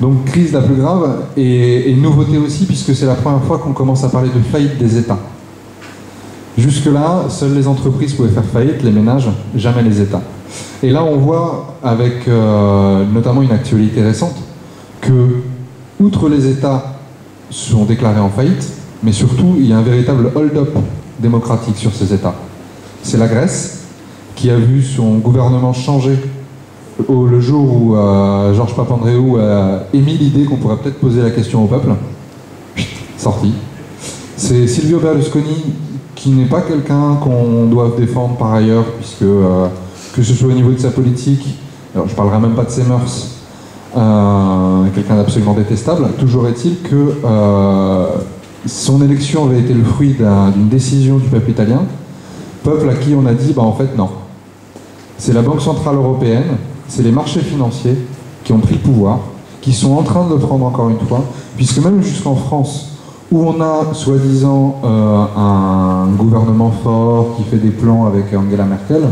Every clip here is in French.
Donc crise la plus grave et nouveauté aussi puisque c'est la première fois qu'on commence à parler de faillite des États. Jusque-là, seules les entreprises pouvaient faire faillite, les ménages, jamais les États. Et là on voit avec notamment une actualité récente que, outre les États sont déclarés en faillite, mais surtout il y a un véritable hold-up démocratique sur ces États. C'est la Grèce qui a vu son gouvernement changer le jour où Georges Papandréou a émis l'idée qu'on pourrait peut-être poser la question au peuple. Sorti. C'est Silvio Berlusconi qui n'est pas quelqu'un qu'on doit défendre par ailleurs, puisque que ce soit au niveau de sa politique, alors je ne parlerai même pas de ses mœurs, quelqu'un d'absolument détestable. Toujours est-il que son élection avait été le fruit d'une décision du peuple italien, peuple à qui on a dit, en fait non. C'est la Banque Centrale Européenne, c'est les marchés financiers qui ont pris le pouvoir, qui sont en train de le prendre encore une fois, puisque même jusqu'en France, où on a soi-disant un gouvernement fort qui fait des plans avec Angela Merkel,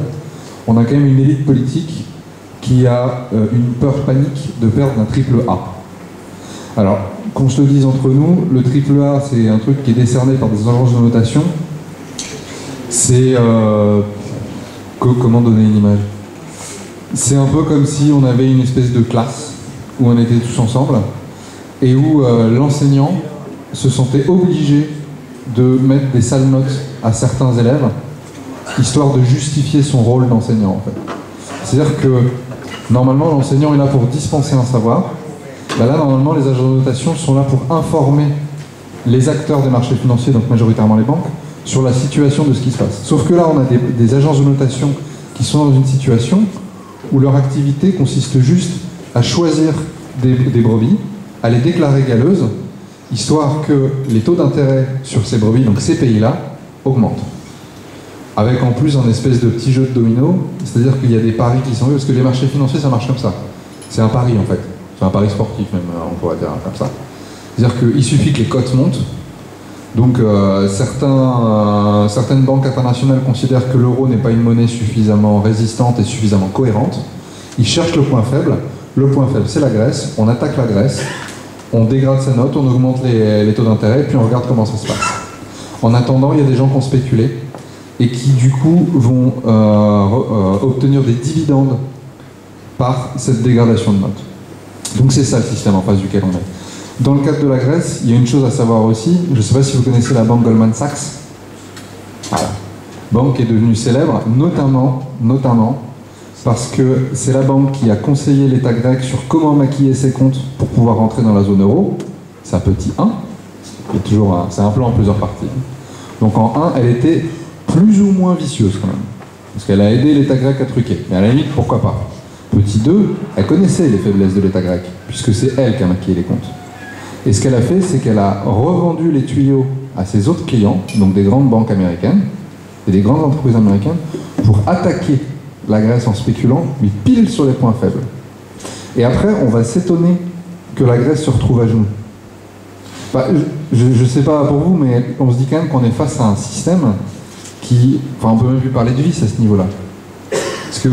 on a quand même une élite politique qui a une peur panique de perdre un triple A. Alors, qu'on se le dise entre nous, le triple A, c'est un truc qui est décerné par des agences de notation. C'est... comment donner une image? C'est un peu comme si on avait une espèce de classe où on était tous ensemble et où l'enseignant se sentait obligé de mettre des sales notes à certains élèves histoire de justifier son rôle d'enseignant en fait. C'est-à-dire que normalement l'enseignant est là pour dispenser un savoir, là normalement les agences de notation sont là pour informer les acteurs des marchés financiers, donc majoritairement les banques, sur la situation de ce qui se passe. Sauf que là on a des agences de notation qui sont dans une situation où leur activité consiste juste à choisir des brebis, à les déclarer galeuses, histoire que les taux d'intérêt sur ces brebis, donc ces pays-là, augmentent. Avec en plus un espèce de petit jeu de domino, c'est-à-dire qu'il y a des paris qui sont faits, parce que les marchés financiers, ça marche comme ça. C'est un pari en fait. C'est un pari sportif même, on pourrait dire comme ça. C'est-à-dire qu'il suffit que les cotes montent. Donc certaines banques internationales considèrent que l'euro n'est pas une monnaie suffisamment résistante et suffisamment cohérente. Ils cherchent le point faible. Le point faible, c'est la Grèce. On attaque la Grèce. On dégrade sa note, on augmente les taux d'intérêt, et puis on regarde comment ça se passe. En attendant, il y a des gens qui ont spéculé et qui, du coup, vont obtenir des dividendes par cette dégradation de notes. Donc c'est ça le système en face duquel on est. Dans le cadre de la Grèce, il y a une chose à savoir aussi, je ne sais pas si vous connaissez la banque Goldman Sachs. Voilà. Banque qui est devenue célèbre, notamment parce que c'est la banque qui a conseillé l'État grec sur comment maquiller ses comptes pour pouvoir rentrer dans la zone euro. C'est un petit 1, c'est un plan en plusieurs parties. Donc en 1, elle était plus ou moins vicieuse quand même, parce qu'elle a aidé l'État grec à truquer. Mais à la limite, pourquoi pas. Petit 2, elle connaissait les faiblesses de l'État grec, puisque c'est elle qui a maquillé les comptes. Et ce qu'elle a fait, c'est qu'elle a revendu les tuyaux à ses autres clients, donc des grandes banques américaines et des grandes entreprises américaines, pour attaquer la Grèce en spéculant, mais pile sur les points faibles. Et après, on va s'étonner que la Grèce se retrouve à genoux. Enfin, je ne sais pas pour vous, mais on se dit quand même qu'on est face à un système qui... Enfin, on peut même plus parler de vice à ce niveau-là. Parce que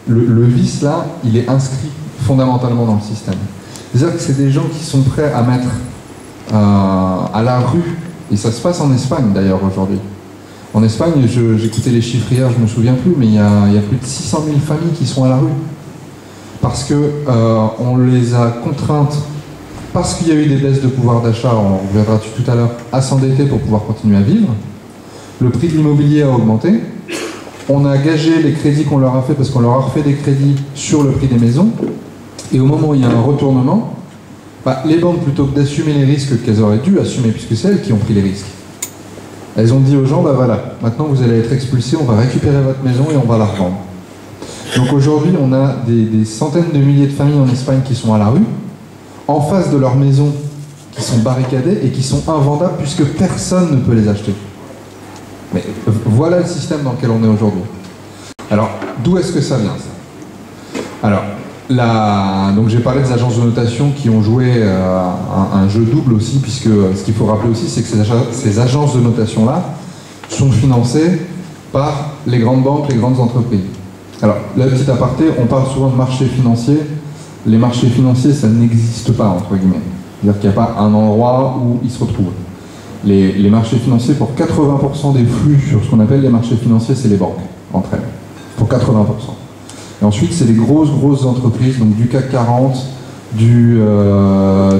le vice, là, il est inscrit fondamentalement dans le système. C'est-à-dire que c'est des gens qui sont prêts à mettre à la rue, et ça se passe en Espagne d'ailleurs aujourd'hui. En Espagne, j'écoutais les chiffres hier, je ne me souviens plus, mais il y a plus de 600 000 familles qui sont à la rue. Parce qu'on les a contraintes, parce qu'il y a eu des baisses de pouvoir d'achat, on reviendra dessus tout à l'heure, à s'endetter pour pouvoir continuer à vivre. Le prix de l'immobilier a augmenté. On a gagé les crédits qu'on leur a fait, parce qu'on leur a refait des crédits sur le prix des maisons. Et au moment où il y a un retournement, les banques, plutôt que d'assumer les risques qu'elles auraient dû assumer, puisque c'est elles qui ont pris les risques, elles ont dit aux gens, voilà, maintenant vous allez être expulsés, on va récupérer votre maison et on va la revendre. Donc aujourd'hui, on a des centaines de milliers de familles en Espagne qui sont à la rue, en face de leurs maisons qui sont barricadées et qui sont invendables puisque personne ne peut les acheter. Mais voilà le système dans lequel on est aujourd'hui. Alors, d'où est-ce que ça vient, ça? Alors, donc j'ai parlé des agences de notation qui ont joué un jeu double aussi, puisque ce qu'il faut rappeler aussi, c'est que ces agences de notation-là sont financées par les grandes banques, les grandes entreprises. Alors, la petite aparté, on parle souvent de marché financier. les marchés financiers, ça n'existe pas, entre guillemets. C'est-à-dire qu'il n'y a pas un endroit où ils se retrouvent. Les marchés financiers, pour 80% des flux sur ce qu'on appelle les marchés financiers, c'est les banques, entre elles. Pour 80%. Et ensuite, c'est les grosses entreprises, donc du CAC 40, du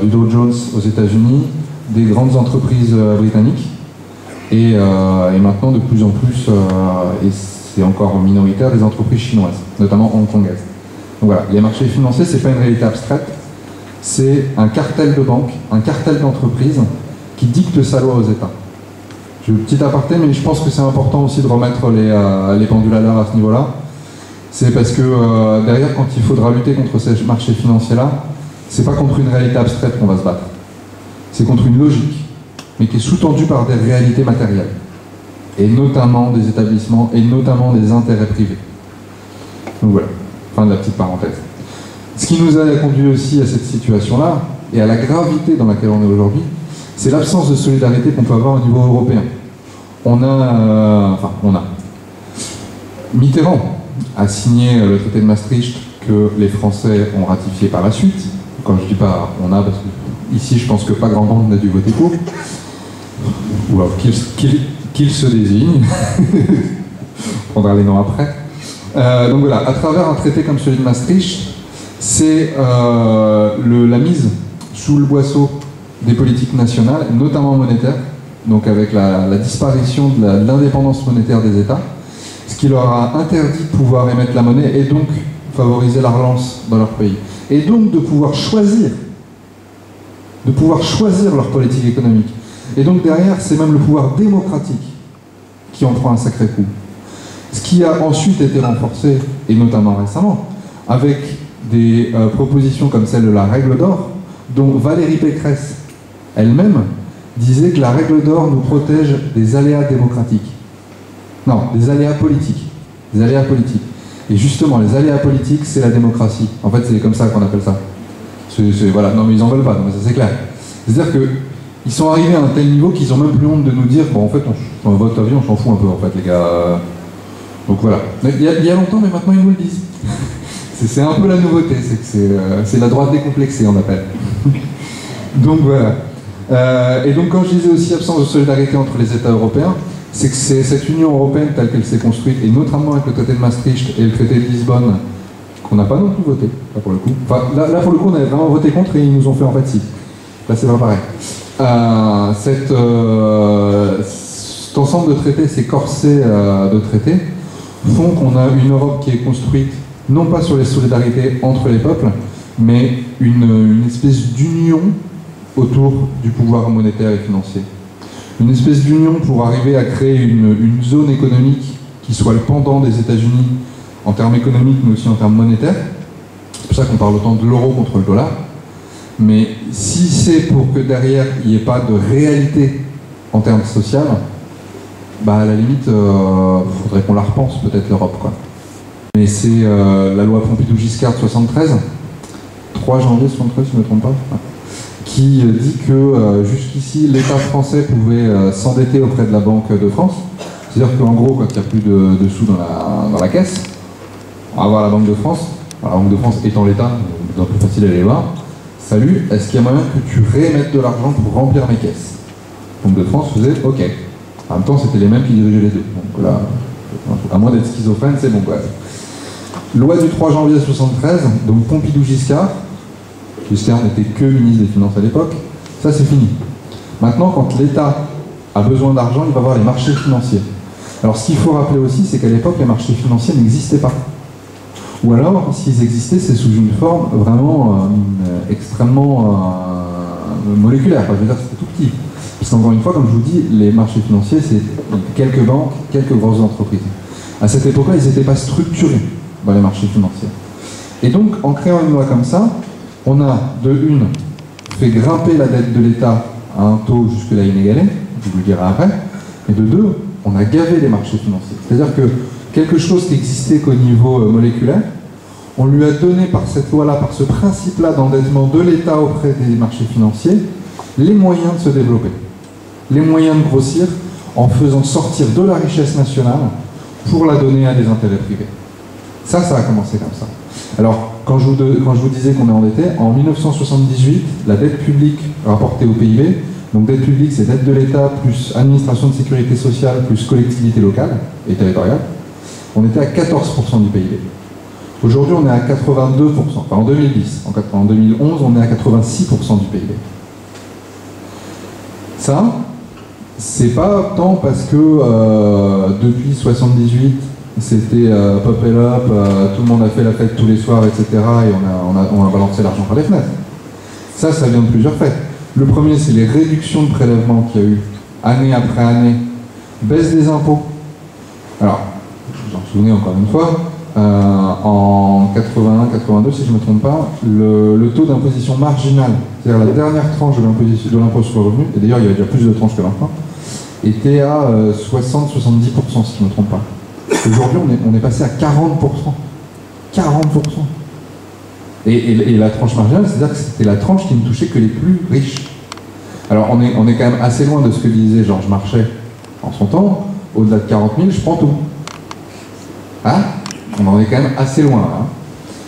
Dow Jones aux États-Unis, des grandes entreprises britanniques, et maintenant de plus en plus, et c'est encore minoritaire, des entreprises chinoises, notamment hongkongaises. Donc voilà, les marchés financiers, c'est pas une réalité abstraite, c'est un cartel de banques, un cartel d'entreprises qui dicte sa loi aux États. Je vais petit aparté, mais je pense que c'est important aussi de remettre les pendules à l'heure à ce niveau-là. C'est parce que derrière, quand il faudra lutter contre ces marchés financiers-là, c'est pas contre une réalité abstraite qu'on va se battre. C'est contre une logique, mais qui est sous-tendue par des réalités matérielles. Et notamment des établissements, et notamment des intérêts privés. Donc voilà, fin de la petite parenthèse. Ce qui nous a conduit aussi à cette situation-là, et à la gravité dans laquelle on est aujourd'hui, c'est l'absence de solidarité qu'on peut avoir au niveau européen. Mitterrand a signé le traité de Maastricht que les Français ont ratifié par la suite. Quand je dis pas on a, parce que ici je pense que pas grand monde n'a dû voter pour. Ou alors qu'il se désigne. On prendra les noms après. Donc voilà, à travers un traité comme celui de Maastricht, c'est la mise sous le boisseau des politiques nationales, notamment monétaires, donc avec la disparition de l'indépendance monétaire des États, ce qui leur a interdit de pouvoir émettre la monnaie et donc favoriser la relance dans leur pays. Et donc de pouvoir choisir leur politique économique. Et donc derrière, c'est même le pouvoir démocratique qui en prend un sacré coup. Ce qui a ensuite été renforcé, et notamment récemment, avec des propositions comme celle de la règle d'or, dont Valérie Pécresse elle-même disait que la règle d'or nous protège des aléas démocratiques. Non, des aléas politiques. Des aléas politiques. Et justement, les aléas politiques, c'est la démocratie. En fait, c'est comme ça qu'on appelle ça. Voilà. Non, mais ils en veulent pas, non, mais ça c'est clair. C'est-à-dire qu'ils sont arrivés à un tel niveau qu'ils ont même plus honte de nous dire, bon, en fait, votre avis, on s'en fout un peu, en fait, les gars. Donc voilà. Il y a longtemps, mais maintenant, ils nous le disent. C'est un peu la nouveauté, c'est la droite décomplexée, on appelle. Donc voilà. Et donc quand je disais aussi absence de solidarité entre les États européens, c'est que cette Union européenne telle qu'elle s'est construite, et notamment avec le traité de Maastricht et le traité de Lisbonne, qu'on n'a pas non plus voté, là pour le coup. Enfin, là pour le coup, on avait vraiment voté contre et ils nous ont fait en fait si. Là c'est pas pareil. Cet ensemble de traités, ces corsets de traités, font qu'on a une Europe qui est construite non pas sur les solidarités entre les peuples, mais une espèce d'union autour du pouvoir monétaire et financier. Une espèce d'union pour arriver à créer une zone économique qui soit le pendant des États-Unis en termes économiques, mais aussi en termes monétaires. C'est pour ça qu'on parle autant de l'euro contre le dollar. Mais si c'est pour que derrière, il n'y ait pas de réalité en termes social, bah à la limite, il faudrait qu'on la repense peut-être l'Europe, quoi. Mais c'est la loi Pompidou-Giscard de 73, 3 janvier 73, si je ne me trompe pas, qui dit que jusqu'ici, l'État français pouvait s'endetter auprès de la Banque de France. C'est-à-dire qu'en gros, quand il n'y a plus de sous dans la caisse, on va voir la Banque de France. Alors, la Banque de France étant l'État, c'est un peu facile à aller voir. Salut, est-ce qu'il y a moyen que tu réémettes de l'argent pour remplir mes caisses? La Banque de France faisait OK. En même temps, c'était les mêmes qui dirigeaient les deux. Donc là, à moins d'être schizophrène, c'est bon, quoi. Loi du 3 janvier 73, donc Pompidou-Giscard. Giscard n'était que ministre des Finances à l'époque. Ça, c'est fini. Maintenant, quand l'État a besoin d'argent, il va voir les marchés financiers. Alors, ce qu'il faut rappeler aussi, c'est qu'à l'époque, les marchés financiers n'existaient pas. Ou alors, s'ils existaient, c'est sous une forme vraiment extrêmement moléculaire. Enfin, je veux dire, c'était tout petit. Parce qu'encore une fois, comme je vous dis, les marchés financiers, c'est quelques banques, quelques grosses entreprises. À cette époque-là, ils n'étaient pas structurés dans les marchés financiers. Et donc, en créant une loi comme ça, on a, de une, fait grimper la dette de l'État à un taux jusque-là inégalé, je vous le dirai après, et de deux, on a gavé les marchés financiers. C'est-à-dire que quelque chose qui existait qu'au niveau moléculaire, on lui a donné par cette loi-là, par ce principe-là d'endettement de l'État auprès des marchés financiers, les moyens de se développer, les moyens de grossir en faisant sortir de la richesse nationale pour la donner à des intérêts privés. Ça a commencé comme ça. Alors, quand je vous disais qu'on est endetté, en 1978, la dette publique rapportée au PIB, donc dette publique, c'est dette de l'État plus administration de sécurité sociale plus collectivité locale et territoriale, on était à 14% du PIB. Aujourd'hui, on est à 82%, enfin en 2010. En 2011, on est à 86% du PIB. Ça, c'est pas tant parce que depuis 78, c'était pop et up, tout le monde a fait la fête tous les soirs, etc. et on a balancé l'argent par les fenêtres. Ça vient de plusieurs faits. Le premier, c'est les réductions de prélèvements qu'il y a eu année après année, baisse des impôts. Alors, vous en souvenez encore une fois, en 81-82, si je ne me trompe pas, le taux d'imposition marginale, c'est-à-dire la dernière tranche de l'impôt sur le revenu, et d'ailleurs il y avait déjà plus de tranches que maintenant, était à 60-70%, si je ne me trompe pas. Aujourd'hui, on est passé à 40%. 40%. Et la tranche marginale, c'est-à-dire que c'était la tranche qui ne touchait que les plus riches. Alors, on est quand même assez loin de ce que disait Georges Marchais en son temps. Au-delà de 40 000, je prends tout. Hein? On en est quand même assez loin. Hein?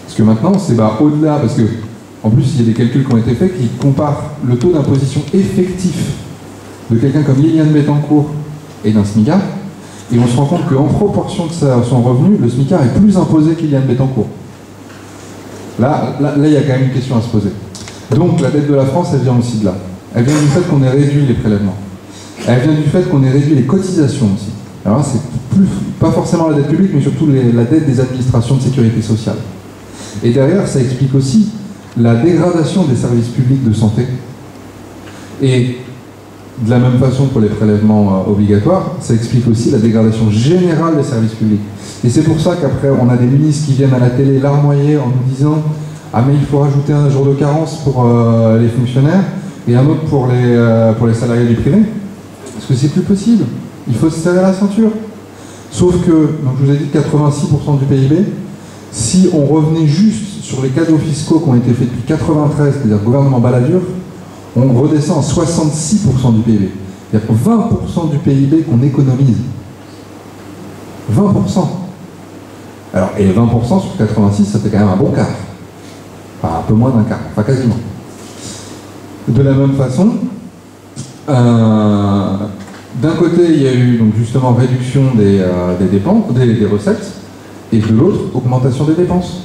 Parce que maintenant, c'est au-delà, parce que, en plus, il y a des calculs qui ont été faits qui comparent le taux d'imposition effectif de quelqu'un comme Liliane Bettencourt et d'un SMICAR, et on se rend compte qu'en proportion de son revenu, le SMICAR est plus imposé que Liliane Bettencourt. Là, il y a quand même une question à se poser. Donc, la dette de la France, elle vient aussi de là. Elle vient du fait qu'on ait réduit les prélèvements. Elle vient du fait qu'on ait réduit les cotisations aussi. Alors là, c'est pas forcément la dette publique, mais surtout la dette des administrations de sécurité sociale. Et derrière, ça explique aussi la dégradation des services publics de santé. Et de la même façon pour les prélèvements obligatoires, ça explique aussi la dégradation générale des services publics. Et c'est pour ça qu'après, on a des ministres qui viennent à la télé larmoyer en nous disant « Ah mais il faut rajouter un jour de carence pour les fonctionnaires et un autre pour les salariés du privé. » Parce que c'est plus possible. Il faut se serrer la ceinture. Sauf que, donc je vous ai dit 86% du PIB, si on revenait juste sur les cadeaux fiscaux qui ont été faits depuis 93, c'est-à-dire gouvernement Balladur, on redescend à 66% du PIB. C'est-à-dire 20% du PIB qu'on économise. 20%. Alors, et 20% sur 86, ça fait quand même un bon quart. Enfin, un peu moins d'un quart, enfin quasiment. De la même façon, d'un côté, il y a eu donc justement réduction des dépenses, des recettes, et de l'autre, augmentation des dépenses.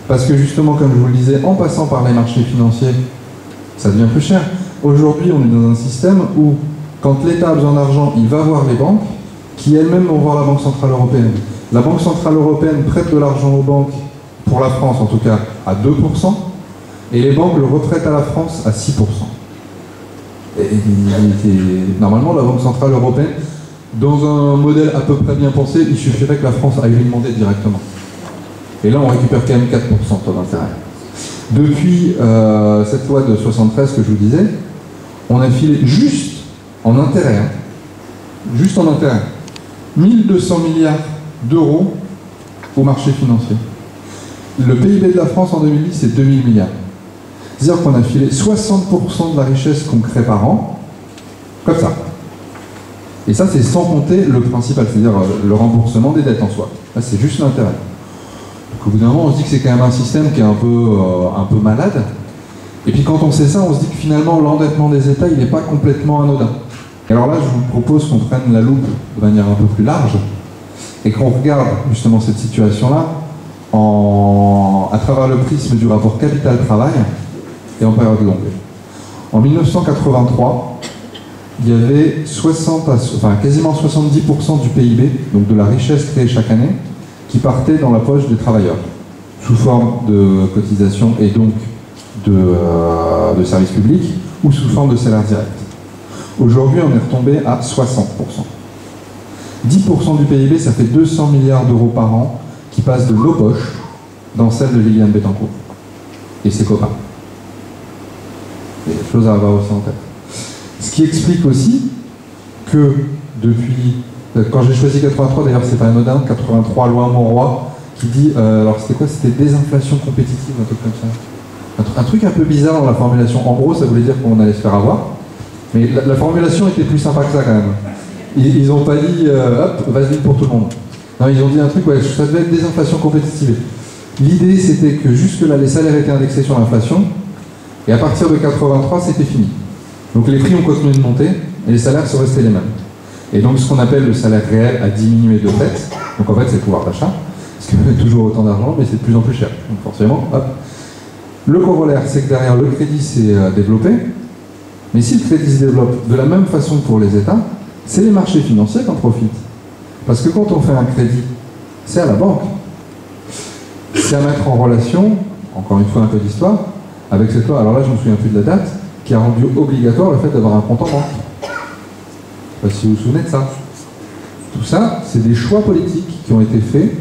Parce que justement, comme je vous le disais, en passant par les marchés financiers, ça devient plus cher. Aujourd'hui, on est dans un système où, quand l'État a besoin d'argent, il va voir les banques, qui elles-mêmes vont voir la Banque Centrale Européenne. La Banque Centrale Européenne prête de l'argent aux banques, pour la France en tout cas, à 2%, et les banques le reprêtent à la France à 6%. Normalement, la Banque Centrale Européenne, dans un modèle à peu près bien pensé, il suffirait que la France aille lui demander directement. Et là, on récupère quand même 4% de taux d'intérêt. Depuis cette loi de 73 que je vous disais, on a filé juste en intérêt, juste en intérêt, 1200 milliards d'euros au marché financier. Le PIB de la France en 2010, c'est 2000 milliards. C'est-à-dire qu'on a filé 60% de la richesse qu'on crée par an, comme ça. Et ça, c'est sans compter le principal, c'est-à-dire le remboursement des dettes en soi. Là, c'est juste l'intérêt. Donc au bout d'un moment, on se dit que c'est quand même un système qui est un peu malade. Et puis quand on sait ça, on se dit que finalement, l'endettement des États, il n'est pas complètement anodin. Et alors là, je vous propose qu'on prenne la loupe de manière un peu plus large et qu'on regarde justement cette situation-là à travers le prisme du rapport capital-travail et en période longue. En 1983, il y avait quasiment 70% du PIB, donc de la richesse créée chaque année, qui partait dans la poche des travailleurs, sous forme de cotisation et donc de services publics, ou sous forme de salaire direct. Aujourd'hui, on est retombé à 60%. 10% du PIB, ça fait 200 milliards d'euros par an qui passent de nos poches dans celles de Liliane Bettencourt et ses copains. Il y a des choses à avoir aussi en tête. Ce qui explique aussi que depuis, quand j'ai choisi 83, d'ailleurs c'est pas anodin, 83 loi Monroy, qui dit, alors c'était quoi? C'était désinflation compétitive, un truc comme ça. Un truc un peu bizarre dans la formulation. En gros, ça voulait dire qu'on allait se faire avoir, mais la formulation était plus sympa que ça quand même. Ils n'ont pas dit, hop, vas-y pour tout le monde. Non, ils ont dit un truc, ouais, ça devait être désinflation compétitive. L'idée, c'était que jusque-là, les salaires étaient indexés sur l'inflation, et à partir de 83, c'était fini. Donc les prix ont continué de monter, et les salaires sont restés les mêmes. Et donc ce qu'on appelle le salaire réel a diminué de fait, donc en fait c'est le pouvoir d'achat, parce qu'il y a toujours autant d'argent, mais c'est de plus en plus cher. Donc forcément, hop. Le corollaire, c'est que derrière, le crédit s'est développé, mais si le crédit se développe de la même façon pour les États, c'est les marchés financiers qui en profitent. Parce que quand on fait un crédit, c'est à la banque. C'est à mettre en relation, encore une fois un peu d'histoire, avec cette loi, alors là je ne me souviens plus de la date, qui a rendu obligatoire le fait d'avoir un compte en banque. Je ne sais pas si vous vous souvenez de ça. Tout ça, c'est des choix politiques qui ont été faits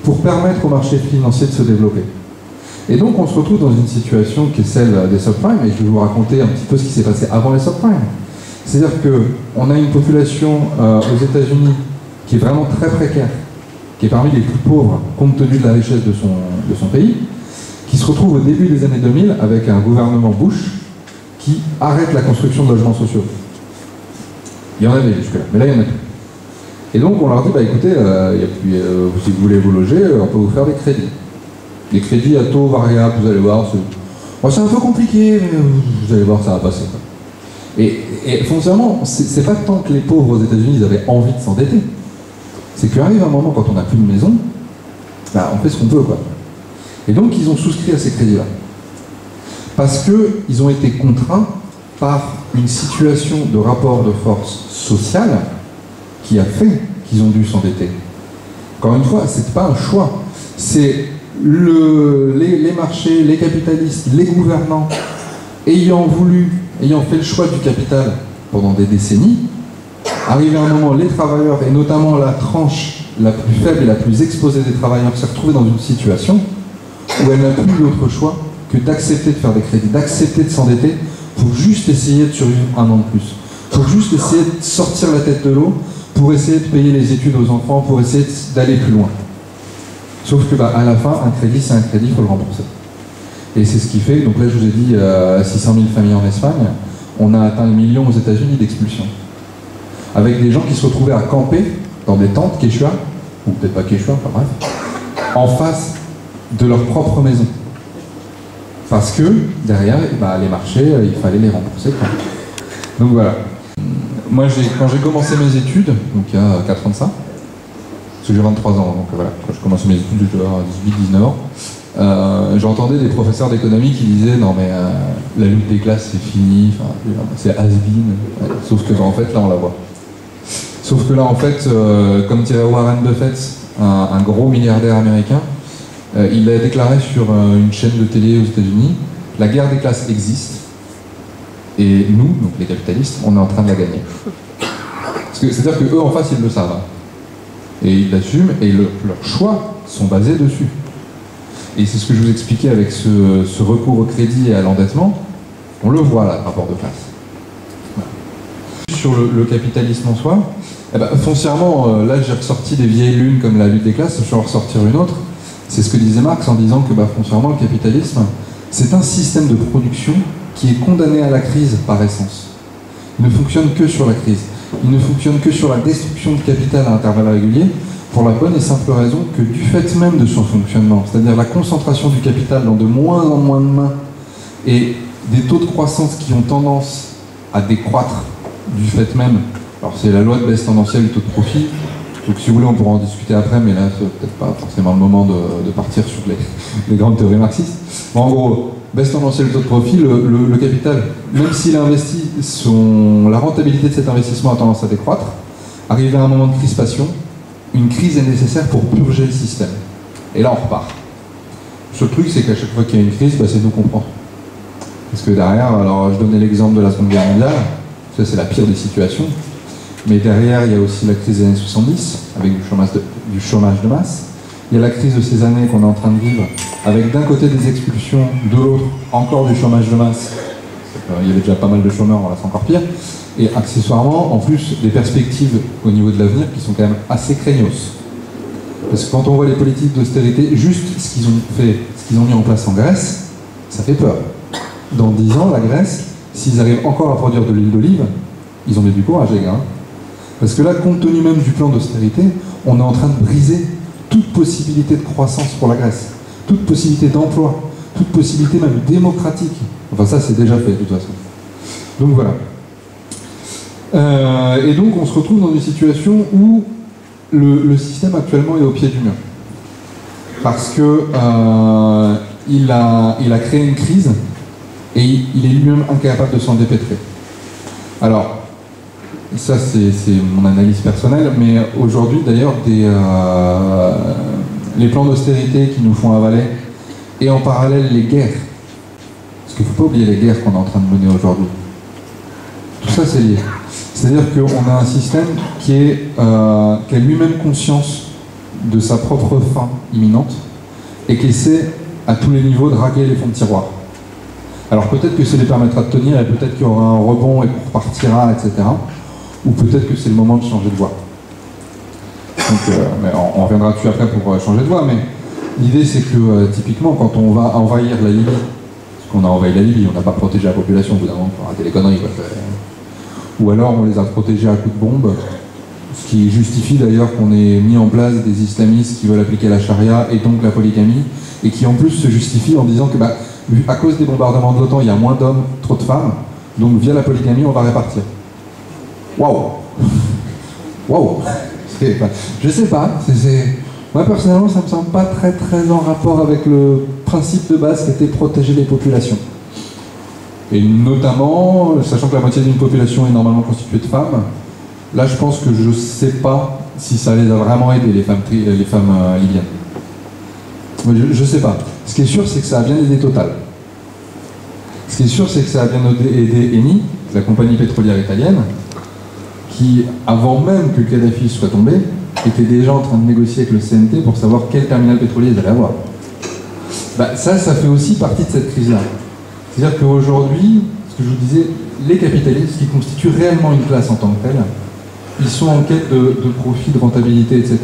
pour permettre au marché financier de se développer. Et donc on se retrouve dans une situation qui est celle des subprimes, et je vais vous raconter un petit peu ce qui s'est passé avant les subprimes. C'est-à-dire qu'on a une population aux États-Unis qui est vraiment très précaire, qui est parmi les plus pauvres compte tenu de la richesse de son pays, qui se retrouve au début des années 2000 avec un gouvernement Bush qui arrête la construction de logements sociaux. Il y en avait jusque-là, mais là il y en a plus. Et donc on leur dit, bah écoutez, si vous voulez vous loger, on peut vous faire des crédits. Des crédits à taux variable, vous allez voir, c'est un peu compliqué, mais vous allez voir, ça va passer. Et foncièrement, c'est pas tant que les pauvres aux États-Unis ils avaient envie de s'endetter, c'est qu'arrive un moment quand on n'a plus de maison, bah, on fait ce qu'on peut, quoi. Et donc ils ont souscrit à ces crédits-là. Parce qu'ils ont été contraints par une situation de rapport de force sociale qui a fait qu'ils ont dû s'endetter. Encore une fois, c'est pas un choix. C'est les marchés, les capitalistes, les gouvernants, ayant fait le choix du capital pendant des décennies, arrivé à un moment, les travailleurs, et notamment la tranche la plus faible et la plus exposée des travailleurs, s'est retrouvée dans une situation où elle n'a plus d'autre choix que d'accepter de faire des crédits, d'accepter de s'endetter pour juste essayer de survivre un an de plus, pour juste essayer de sortir la tête de l'eau, pour essayer de payer les études aux enfants, pour essayer d'aller plus loin. Sauf que à la fin, un crédit, c'est un crédit, il faut le rembourser. Et c'est ce qui fait, donc là je vous ai dit 600 000 familles en Espagne, on a atteint le million aux États-Unis d'expulsions. Avec des gens qui se retrouvaient à camper dans des tentes Quechua, ou peut-être pas Quechua, enfin bref, en face de leur propre maison. Parce que derrière, les marchés, il fallait les rembourser. Donc voilà. Moi, quand j'ai commencé mes études, donc il y a 4 ans de ça, parce que j'ai 23 ans, donc voilà, quand j'ai commencé mes études, je devais avoir 18-19 ans, j'entendais des professeurs d'économie qui disaient non mais la lutte des classes c'est fini, c'est has-been, sauf que en fait là on la voit. Sauf que là en fait, comme dirait Warren Buffett, un gros milliardaire américain, il a déclaré sur une chaîne de télé aux États-Unis, la guerre des classes existe, et nous, donc les capitalistes, on est en train de la gagner. C'est-à-dire qu'eux en face ils le savent. Et ils l'assument, et leurs choix sont basés dessus. Et c'est ce que je vous expliquais avec ce recours au crédit et à l'endettement. On le voit là, le rapport de classe. Voilà. Sur le capitalisme en soi, foncièrement, là j'ai ressorti des vieilles lunes comme la lutte des classes, je vais en ressortir une autre. C'est ce que disait Marx en disant que foncièrement le capitalisme, c'est un système de production qui est condamné à la crise par essence. Il ne fonctionne que sur la crise. Il ne fonctionne que sur la destruction de capital à intervalles réguliers, pour la bonne et simple raison que du fait même de son fonctionnement, c'est-à-dire la concentration du capital dans de moins en moins de mains et des taux de croissance qui ont tendance à décroître du fait même, alors c'est la loi de baisse tendancielle du taux de profit, donc si vous voulez on pourra en discuter après, mais là c'est peut-être pas forcément le moment de partir sur les grandes théories marxistes. Mais en gros, baisse tendancielle du taux de profit, le capital, même s'il investit, la rentabilité de cet investissement a tendance à décroître, arrivé à un moment de crispation, une crise est nécessaire pour purger le système. Et là, on repart. Ce truc, c'est qu'à chaque fois qu'il y a une crise, c'est nous qu'on prend. Parce que derrière, alors je donnais l'exemple de la Seconde Guerre mondiale, ça c'est la pire des situations, mais derrière, il y a aussi la crise des années 70, avec du chômage de masse. Il y a la crise de ces années qu'on est en train de vivre, avec d'un côté des expulsions, de l'autre, encore du chômage de masse. Il y avait déjà pas mal de chômeurs, voilà, c'est encore pire. Et accessoirement, en plus, des perspectives au niveau de l'avenir qui sont quand même assez craignos. Parce que quand on voit les politiques d'austérité, juste ce qu'ils ont fait, ce qu'ils ont mis en place en Grèce, ça fait peur. Dans 10 ans, la Grèce, s'ils arrivent encore à produire de l'huile d'olive, ils ont mis du courage, les gars. Parce que là, compte tenu même du plan d'austérité, on est en train de briser toute possibilité de croissance pour la Grèce. toute possibilité d'emploi, toute possibilité même démocratique. Enfin ça c'est déjà fait de toute façon. Donc voilà. Et donc on se retrouve dans une situation où le système actuellement est au pied du mur. Parce que il a créé une crise et il est lui-même incapable de s'en dépêtrer. Alors, ça c'est mon analyse personnelle, mais aujourd'hui d'ailleurs les plans d'austérité qui nous font avaler, et en parallèle les guerres, parce qu'il ne faut pas oublier les guerres qu'on est en train de mener aujourd'hui. Tout ça c'est lié. C'est-à-dire qu'on a un système qui a lui-même conscience de sa propre fin imminente et qui essaie à tous les niveaux de racler les fonds de tiroir. Alors peut-être que ça les permettra de tenir et peut-être qu'il y aura un rebond et qu'on repartira, etc. Ou peut-être que c'est le moment de changer de voie. Donc, mais on reviendra dessus après pour changer de voie, mais l'idée c'est que typiquement quand on va envahir la Libye, parce qu'on a envahi la Libye, on n'a pas protégé la population, au bout d'un moment, il faut arrêter les conneries, quoi. Ou alors on les a protégés à coups de bombe, ce qui justifie d'ailleurs qu'on ait mis en place des islamistes qui veulent appliquer la charia et donc la polygamie, et qui en plus se justifient en disant que à cause des bombardements de l'OTAN, il y a moins d'hommes, trop de femmes, donc via la polygamie on va répartir. Waouh. Waouh. Je sais pas, moi personnellement ça me semble pas très en rapport avec le principe de base qui était protéger les populations. Et notamment, sachant que la moitié d'une population est normalement constituée de femmes, là je pense que je sais pas si ça les a vraiment aidés, les femmes libyennes. Je sais pas. Ce qui est sûr, c'est que ça a bien aidé Total. Ce qui est sûr, c'est que ça a bien aidé Eni, la compagnie pétrolière italienne, qui, avant même que Kadhafi soit tombé, était déjà en train de négocier avec le CNT pour savoir quel terminal pétrolier ils allaient avoir. Ça fait aussi partie de cette crise-là. C'est-à-dire qu'aujourd'hui, ce que je vous disais, les capitalistes qui constituent réellement une classe en tant que telle, ils sont en quête de profit, de rentabilité, etc.